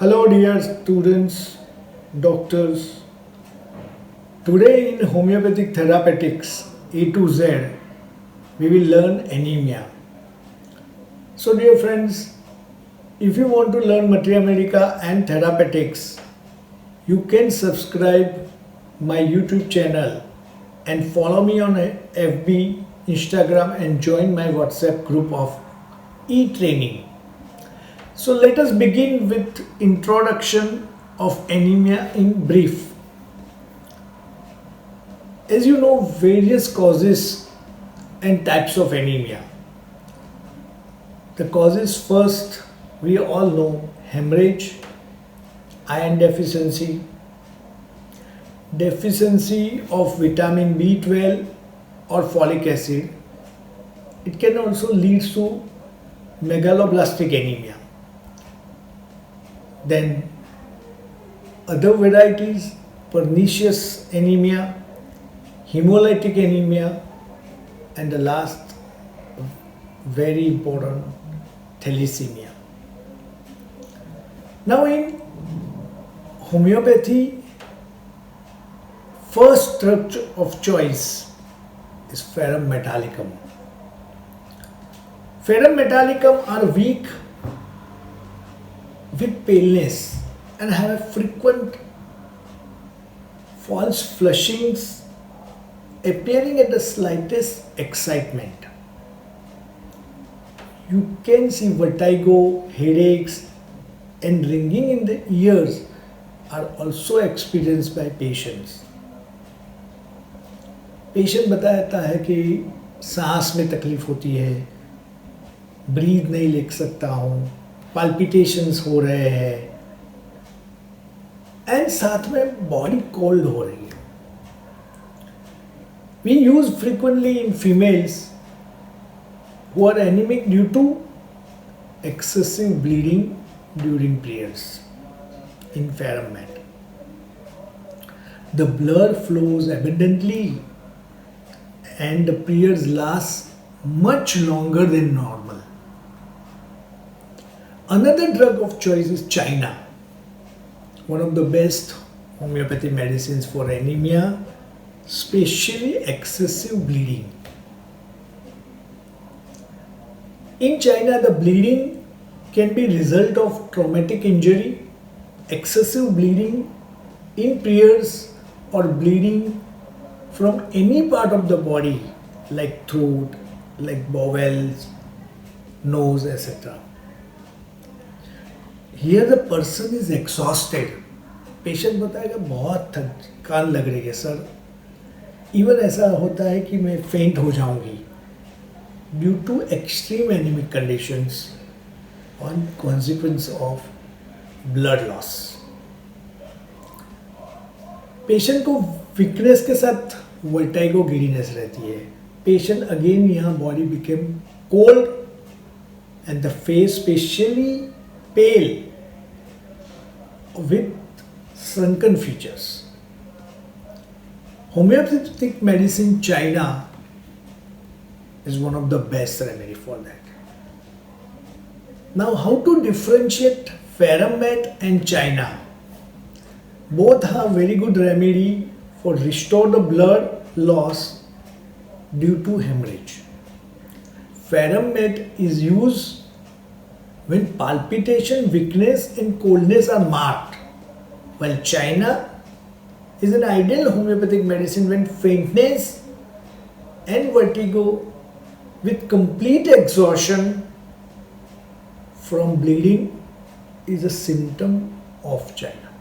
Hello, dear students, doctors. Today in Homeopathic Therapeutics A to Z, we will learn anemia. So, dear friends, if you want to learn Materia Medica and Therapeutics, you can subscribe my YouTube channel and follow me on FB, Instagram, and join my WhatsApp group of e-training. So let us begin with introduction of anemia in brief. As you know, various causes and types of anemia. The causes first, we all know: hemorrhage, iron deficiency, deficiency of vitamin B12 or folic acid. It can also lead to megaloblastic anemia. Then other varieties: pernicious anemia, hemolytic anemia, and the last, very important, thalassemia. Now in homeopathy, first drug of choice is Ferrum metallicum. Ferrum metallicum are weak with paleness and have frequent false flushings appearing at the slightest excitement. You can see vertigo, headaches, and ringing in the ears are also experienced by patients. Patient बताता है कि सांस में तकलीफ होती है, breathe नहीं ले सकता हूँ, पाल्पिटेशंस हो रहे हैं, एंड साथ में बॉडी कोल्ड हो रही है. We use frequently in females who are anemic due to excessive bleeding during periods in Ferrum mat. The blood flows abundantly and the periods last much longer than normal. Another drug of choice is China, one of the best homeopathy medicines for anemia, especially excessive bleeding. In China, the bleeding can be result of traumatic injury, excessive bleeding in periods, or bleeding from any part of the body like throat, like bowels, nose, etc. Here the person is exhausted. Patient बताएगा बहुत थकान लग रही है sir, even ऐसा होता है कि मैं फेंट हो जाऊंगी due to extreme anaemic conditions on consequence of blood loss. Patient को वीकनेस के साथ वर्टाइगो गिडीनेस रहती है. पेशेंट अगेन यहाँ body became cold and the face specially pale with shrunken features. Homeopathic medicine China is one of the best remedy for that. Now, how to differentiate Ferrum mat and China? Both have very good remedy for restore the blood loss due to hemorrhage. Ferrum mat is used when palpitation, weakness and coldness are marked, while China is an ideal homeopathic medicine when faintness and vertigo with complete exhaustion from bleeding is a symptom of China.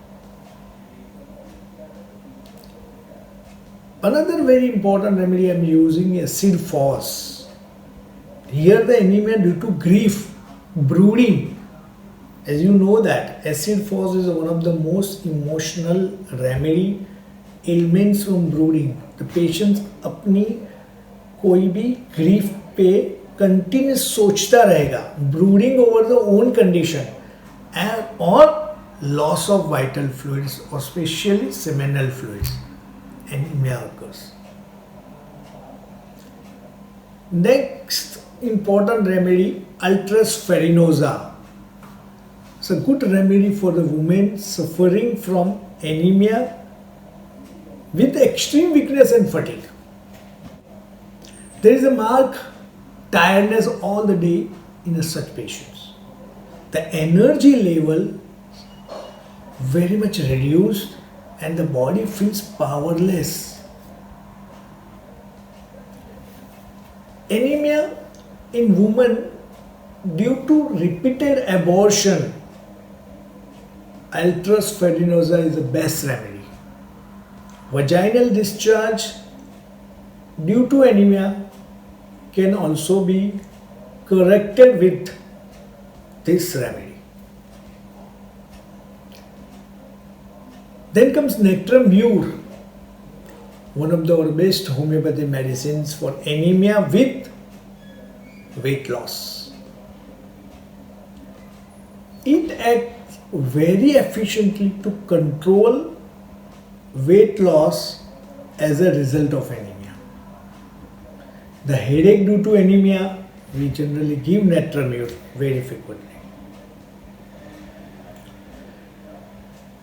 Another very important remedy I am using is acid force. Here the anemia due to grief, brooding. As you know that acid force is one of the most emotional remedy ailments from brooding. The patient अपनी कोई भी grief पे continuous सोचता रहेगा, brooding over the own condition and or loss of vital fluids or especially seminal fluids, anemia occurs. Next important remedy, ultrasferinosa. It's a good remedy for the women suffering from anemia with extreme weakness and fatigue. There is a marked tiredness all the day in such patients. The energy level very much reduced and the body feels powerless. Anemia in women due to repeated abortion, Altrus ferinosa is the best remedy. Vaginal discharge due to anemia can also be corrected with this remedy. Then comes nectar mure, one of our best homeopathy medicines for anemia with weight loss. It acts very efficiently to control weight loss as a result of anemia. The headache due to anemia, we generally give nectar mure very frequently.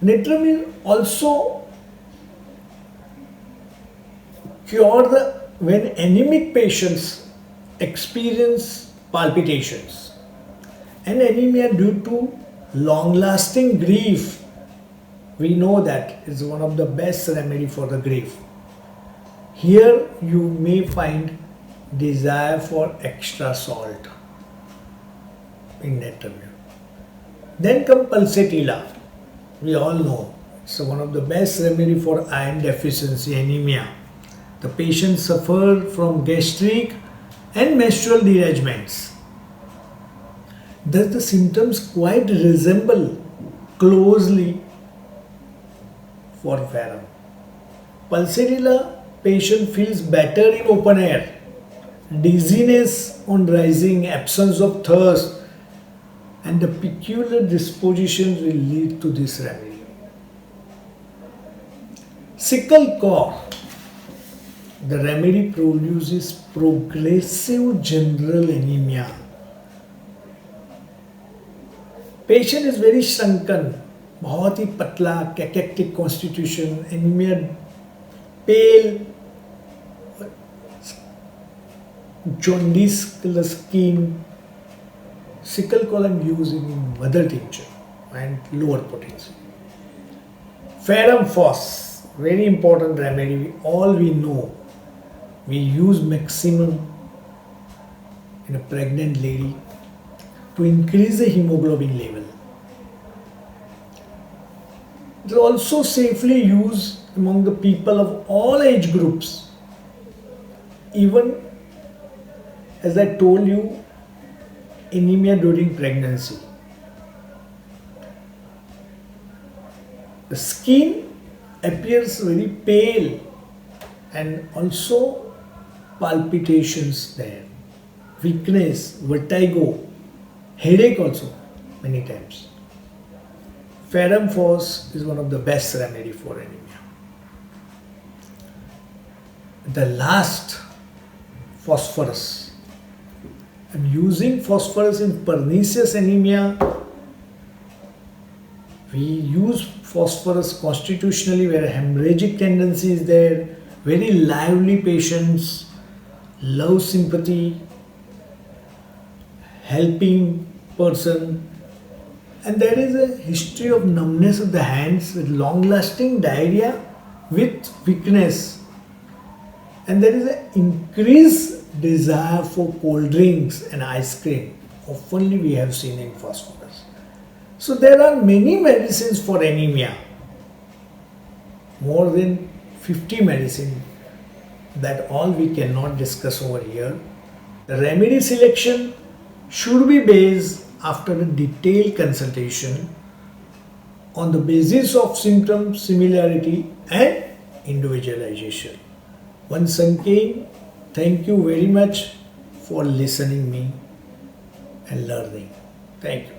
Nectar mure also cure when anemic patients experience palpitations and anemia due to long-lasting grief. We know that is one of the best remedy for the grief. Here you may find desire for extra salt in nectar mure. Then come pulsatilla. We all know it's one of the best remedy for iron deficiency anemia. The patients suffer from gastric and menstrual derangements. Thus the symptoms quite resemble closely for verum. Pulsatilla patient feels better in open air, dizziness on rising, absence of thirst, and the peculiar dispositions will lead to this remedy. Sickle core. The remedy produces progressive general anemia. Patient is very shrunken, बहुत ही पतला, cachectic constitution, anemia, pale, jaundice color skin. Sickle cell I'm using in mother tincture and lower potency. Ferrum phos, very important remedy. All we know, we use maximum in a pregnant lady to increase the hemoglobin level. It is also safely used among the people of all age groups. Even as I told you, anemia during pregnancy. The skin appears very pale and also palpitations there, weakness, vertigo, headache also many times. Ferrum phos is one of the best remedy for anemia. The last, phosphorus. I'm using phosphorus in pernicious anemia. We use phosphorus constitutionally where hemorrhagic tendency is there, very lively patients, love sympathy, helping person, and there is a history of numbness of the hands with long-lasting diarrhea with weakness, and there is an increased desire for cold drinks and ice cream. Oftenly we have seen in phosphorus. So there are many medicines for anemia, more than 50 medicines that all we cannot discuss over here. The remedy selection should be based after a detailed consultation on the basis of symptom similarity and individualization. Once again, thank you very much for listening me and learning. Thank you.